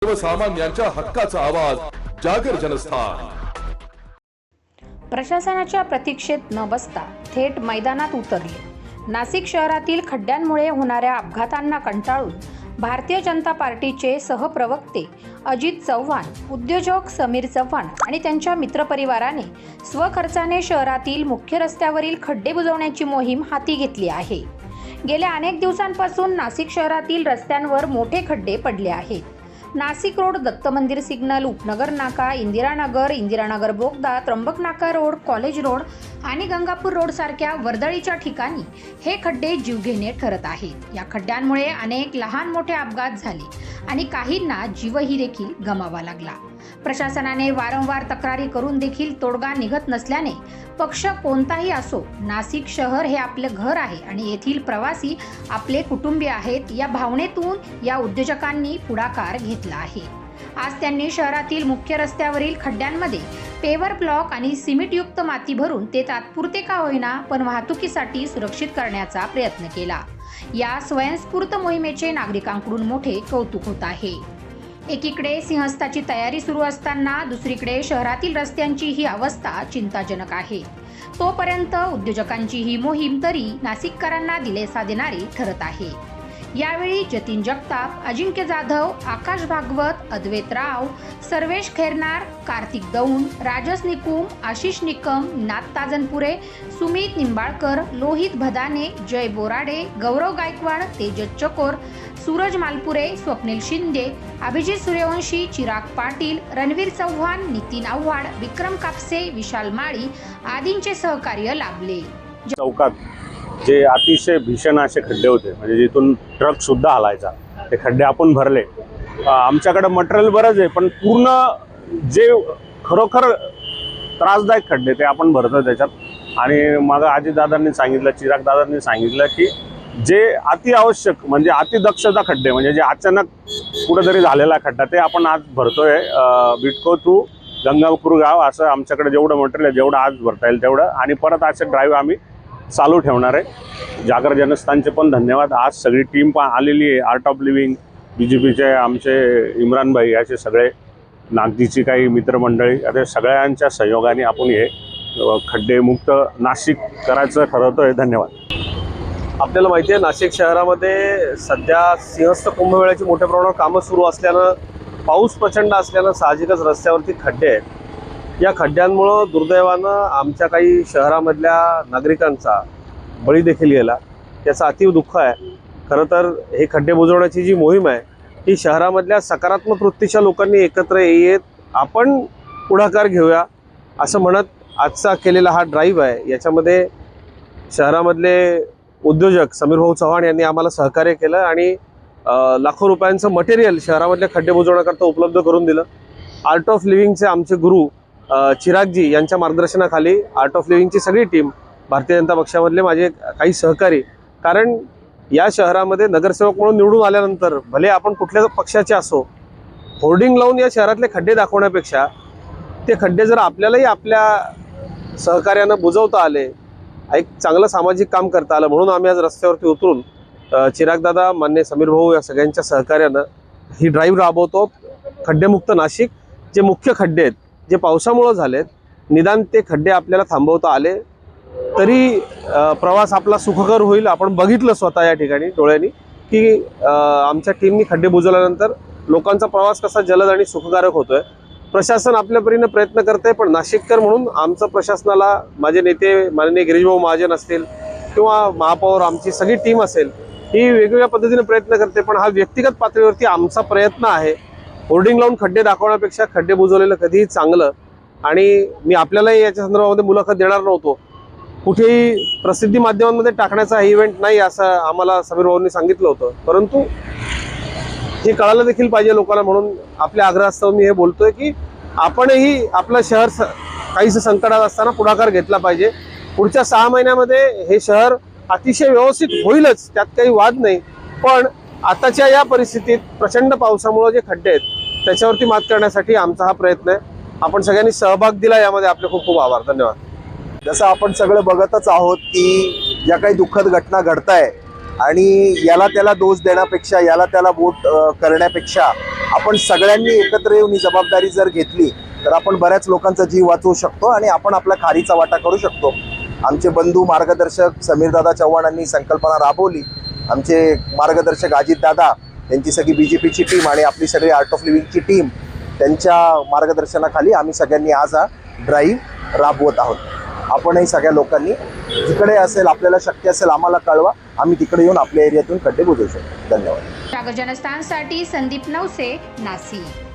सर्वसामान्यांच्या हक्काचा आवाज जागर जनस्थान। प्रशासनाच्या प्रतीक्षेत न बसता थेट मैदानात उतरले। नाशिक शहरातील खड्ड्यांमुळे होणाऱ्या अपघातांना कंटाळून भारतीय जनता पार्टीचे सहप्रवक्ते अजित चव्हाण, उद्योजक समीर चव्हाण आणि त्यांच्या मित्रपरिवाराने स्वखर्चाने शहरातील मुख्य रस्त्यावरील खड्डे बुजवण्याची मोहीम हाती घेतली आहे। गेल्या अनेक दिवसांपासून नाशिक शहरातील रस्त्यांवर मोठे खड्डे पडले आहेत। नाशिक रोड, दत्त मंदिर सिग्नल, उपनगर नाका, इंदिरानगर बोगदा, त्र्यंबक नाका रोड, कॉलेज रोड आणि गंगापूर रोड सारख्या वर्दळीच्या ठिकाणी हे खड्डे जीवघेणे ठरत आहेत। या खड्ड्यांमुळे अनेक लहान मोठे अपघात झाले आणि काहींना जीवही देखील गमावा लागला। प्रशासनाने वारंवार तक्रारी करून देखील तोडगा निघत नसल्याने पक्ष कोणताही असो, नाशिक शहर हे आपले घर आहे आणि येथील प्रवासी आपले कुटुंबीय आहेत या भावनेतून या उद्योजकांनी पुढाकार घेतला आहे। आज त्यांनी शहरातील मुख्य रस्त्यावरील खड्ड्यांमध्ये पेवर ब्लॉक आणि सिमेंटयुक्त माती भरून ते तात्पुरते का होईना पण वाहतुकीसाठी सुरक्षित करण्याचा प्रयत्न केला। या स्वयंस्फूर्त मोहिमेचे नागरिकांकडून मोठे कौतुक होत आहे। एकीकडे सिंहस्थाची तयारी सुरू असताना दुसरीकडे शहरातील रस्त्यांची ही अवस्था चिंताजनक आहे। तोपर्यंत उद्योजकांची ही मोहीम तरी नाशिककरांना दिलासा देणारी ठरत आहे। यावेळी जतीन जगताप, अजिंक्य जाधव, आकाश भागवत, अद्वैत राव, सर्वेश खैरनार, कार्तिक दौंड, राजस निकुम, आशिष निकम, नाथ ताजनपुरे, सुमित निंबाळकर, लोहित भदाने, जय बोराडे, गौरव गायकवाड, तेजस चकोर, सूरज मालपुरे, स्वप्नील शिंदे, अभिजित सूर्यवंशी, चिराग पाटील, रणवीर चव्हाण, नितीन आव्हाड, विक्रम कापसे, विशाल माळी आदींचे सहकार्य लाभले। चौकात जे अतिशय भीषण असे खड्डे होते, म्हणजे जिथून ट्रक सुद्धा हलायचा, ते खड्डे आपण भरले। आमच्याकडे मटेरियल बरंच आहे, पण पूर्ण जे खरोखर त्रासदायक खड्डे ते आपण भरतो त्याच्यात। आणि मग अजितदादांनी सांगितलं, चिराग दादांनी सांगितलं की जे अति आवश्यक म्हणजे अतिदक्षता खड्डे, म्हणजे जे अचानक कुठेतरी झालेला खड्डा, ते आपण आज भरतोय। बिटको टू गंगापूर गाव असं आमच्याकडे जेवढं मटेरियल आहे, जेवढं आज भरता येईल तेवढं, आणि परत असे ड्राईव्ह आम्ही चालू ठेवणार आहे। जागर जनस्थानचे पण धन्यवाद। आज सगळी टीम पण आलेली आहे। आर्ट ऑफ लिव्हिंग, BJPचे आमचे इम्रान भाई, असे सगळे नागजीची काही मित्रमंडळी, आता सगळ्यांच्या सहयोगाने आपण हे खड्डेमुक्त नाशिक करायचं ठरवतोय। धन्यवाद। आपल्याला माहिती आहे, नाशिक शहरामध्ये सध्या सिंहस्थ कुंभमेळ्याची मोठ्या प्रमाणावर कामं सुरू असल्यानं, पाऊस प्रचंड असल्यानं साहजिकच रस्त्यावरती खड्डे आहेत। या खड्ड्यांमुळं दुर्दैवानं आमच्या काही शहरामधल्या नागरिकांचा बळी देखील गेला, याचं अतीव दुःख आहे। खरं तर हे खड्डे बुजवण्याची जी मोहीम आहे, ही शहरामधल्या सकारात्मक वृत्तीच्या लोकांनी एकत्र येत आपण पुढाकार घेऊया असं म्हणत आजचा केलेला हा ड्राईव्ह आहे। याच्यामध्ये शहरामधले उद्योजक समीर भाऊ चव्हाण यांनी आम्हाला सहकार्य केलं आणि लाखो रुपयांचं मटेरियल शहरामधल्या खड्डे बुजवण्याकरता उपलब्ध करून दिलं। आर्ट ऑफ लिव्हिंगचे आमचे गुरु चिरागजी यांच्या मार्गदर्शनाखाली आर्ट ऑफ लिव्हिंगची सगळी टीम, भारतीय जनता पक्षामधले माझे काही सहकारी, कारण या शहरामध्ये नगरसेवक म्हणून निवडून आल्यानंतर भले आपण कुठल्या पक्षाचे असो, होर्डिंग लावून या शहरातले खड्डे दाखवण्यापेक्षा ते खड्डे जर आपल्यालाही आपल्या सहकार्यानं बुजवता आले, एक चांगलं सामाजिक काम करता आलं, म्हणून आम्ही आज रस्त्यावरती उतरून चिरागदादा, मान्य समीर भाऊ या सगळ्यांच्या सहकार्यानं ही ड्राईव्ह राबवतो। खड्डेमुक्त नाशिक, जे मुख्य खड्डे आहेत, जे पावसामुळे झालेत, निदान ते खड्डे आपल्याला थांबवता आले तरी प्रवास आपला सुखकर होईल। आपण बघितलं स्वतः या ठिकाणी डोळ्यांनी की आमच्या टीमनी खड्डे बुजवल्यानंतर लोकांचा प्रवास कसा जलद आणि सुखकारक होतोय। प्रशासन आपल्या परीने प्रयत्न करते, पण नाशिककर म्हणून आमचं प्रशासनाला, माझे नेते माननीय गिरीशभाऊ महाजन असतील किंवा महापौर, आमची सगळी टीम असेल, ही वेगवेगळ्या पद्धतीने प्रयत्न करते, पण हा व्यक्तिगत पातळीवरती आमचा प्रयत्न आहे। होर्डिंग लावून खड्डे दाखवण्यापेक्षा खड्डे बुजवलेलं कधीही चांगलं। आणि मी आपल्यालाही याच्या संदर्भामध्ये मुलाखत देणार नव्हतो, कुठेही प्रसिद्धी माध्यमांमध्ये टाकण्याचा हा इव्हेंट नाही असं आम्हाला समीर भाऊंनी सांगितलं होतं, परंतु हे कळायला देखील पाहिजे लोकांना, म्हणून आपल्या आग्रहास्तव मी हे बोलतोय की आपणही आपलं शहर काहीसं संकटात असताना पुढाकार घेतला पाहिजे। पुढच्या 6 महिन्यामध्ये हे शहर अतिशय व्यवस्थित होईलच, त्यात काही वाद नाही, पण आताच्या या परिस्थितीत प्रचंड पावसामुळे जे खड्डे आहेत त्याच्यावरती मात करण्यासाठी आमचा हा प्रयत्न आहे। आपण सगळ्यांनी सहभाग दिला, यामध्ये आपले खूप खूप आभार। धन्यवाद। जसं आपण सगळं बघतच आहोत की ज्या काही दुःखद घटना घडताय आणि याला त्याला दोष देण्यापेक्षा, याला त्याला वोट करण्यापेक्षा आपण सगळ्यांनी एकत्र येऊन ही जबाबदारी जर घेतली तर आपण बऱ्याच लोकांचा जीव वाचवू शकतो आणि आपण आपला खारीचा वाटा करू शकतो. आमचे बंधू मार्गदर्शक समीरदादा चव्हाणांनी संकल्पना राबवली. आमचे मार्गदर्शक अजितदादा, त्यांची सगळी BJPची टीम आणि आपली सगळी आर्ट ऑफ लिव्हिंगची टीम, त्यांच्या मार्गदर्शनाखाली आम्ही सगळ्यांनी आज हा ड्राईव्ह राबवत आहोत. आपणही सगळ्या लोकांनी जिकडे असेल, आपल्याला शक्य असेल आम्हाला कळवा, आम्ही तिकडे येऊन आपल्या एरियातून खड्डे बुजवू शकतो. धन्यवाद. जागर जनस्थानसाठी संदीप नवसे, नाशिक.